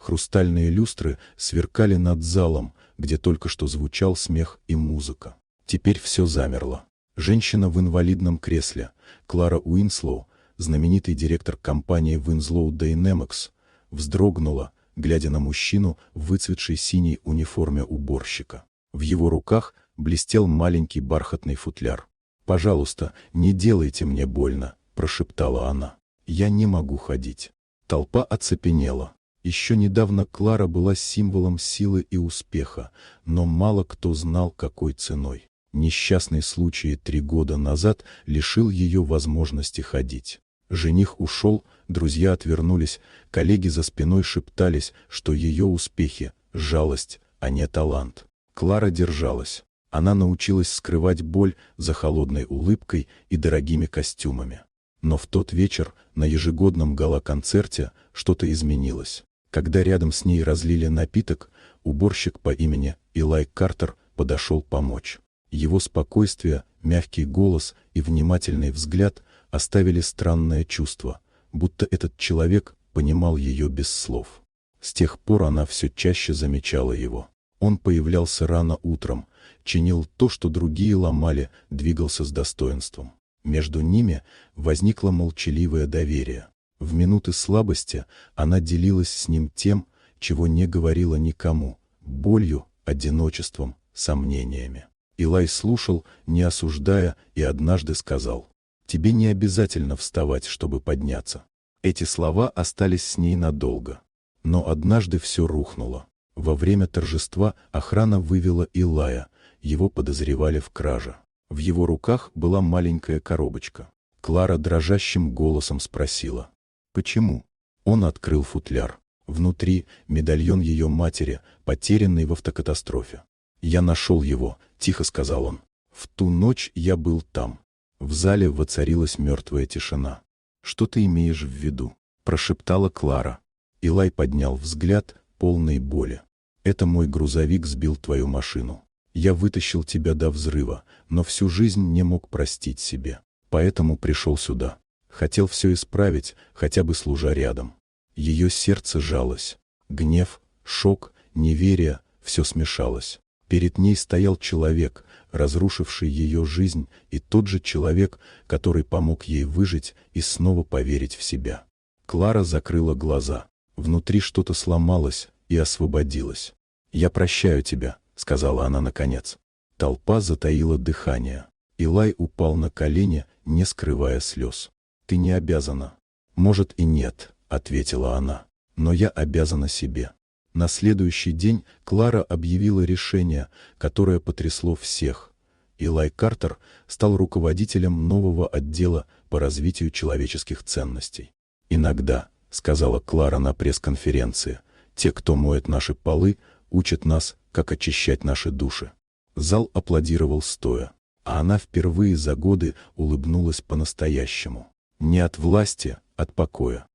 Хрустальные люстры сверкали над залом, где только что звучал смех и музыка. Теперь все замерло. Женщина в инвалидном кресле, Клара Уинслоу, знаменитый директор компании Winslow Dynamics, вздрогнула, глядя на мужчину в выцветшей синей униформе уборщика. В его руках блестел маленький бархатный футляр. «Пожалуйста, не делайте мне больно», – прошептала она. «Я не могу ходить». Толпа оцепенела. Еще недавно Клара была символом силы и успеха, но мало кто знал, какой ценой. Несчастный случай 3 года назад лишил ее возможности ходить. Жених ушел, друзья отвернулись, коллеги за спиной шептались, что ее успехи – жалость, а не талант. Клара держалась. Она научилась скрывать боль за холодной улыбкой и дорогими костюмами. Но в тот вечер на ежегодном гала-концерте что-то изменилось. Когда рядом с ней разлили напиток, уборщик по имени Илай Картер подошел помочь. Его спокойствие, мягкий голос и внимательный взгляд оставили странное чувство, будто этот человек понимал ее без слов. С тех пор она все чаще замечала его. Он появлялся рано утром, чинил то, что другие ломали, двигался с достоинством. Между ними возникло молчаливое доверие. В минуты слабости она делилась с ним тем, чего не говорила никому – болью, одиночеством, сомнениями. Илай слушал, не осуждая, и однажды сказал: «Тебе не обязательно вставать, чтобы подняться». Эти слова остались с ней надолго. Но однажды все рухнуло. Во время торжества охрана вывела Илая, его подозревали в краже. В его руках была маленькая коробочка. Клара дрожащим голосом спросила: «Почему?» Он открыл футляр. Внутри медальон ее матери, потерянный в автокатастрофе. «Я нашел его», — тихо сказал он. «В ту ночь я был там». В зале воцарилась мертвая тишина. «Что ты имеешь в виду?» — прошептала Клара. Илай поднял взгляд, полный боли. «Это мой грузовик сбил твою машину. Я вытащил тебя до взрыва, но всю жизнь не мог простить себе. Поэтому пришел сюда. Хотел все исправить, хотя бы служа рядом». Ее сердце жалось. Гнев, шок, неверие — все смешалось. Перед ней стоял человек, разрушивший ее жизнь, и тот же человек, который помог ей выжить и снова поверить в себя. Клара закрыла глаза. Внутри что-то сломалось и освободилось. «Я прощаю тебя», — сказала она наконец. Толпа затаила дыхание. Илай упал на колени, не скрывая слез. «Ты не обязана». «Может и нет», — ответила она. «Но я обязана себе». На следующий день Клара объявила решение, которое потрясло всех. Илай Картер стал руководителем нового отдела по развитию человеческих ценностей. «Иногда», — сказала Клара на пресс-конференции, «те, кто моет наши полы, учат нас, как очищать наши души». Зал аплодировал стоя, а она впервые за годы улыбнулась по-настоящему. Не от власти, от покоя.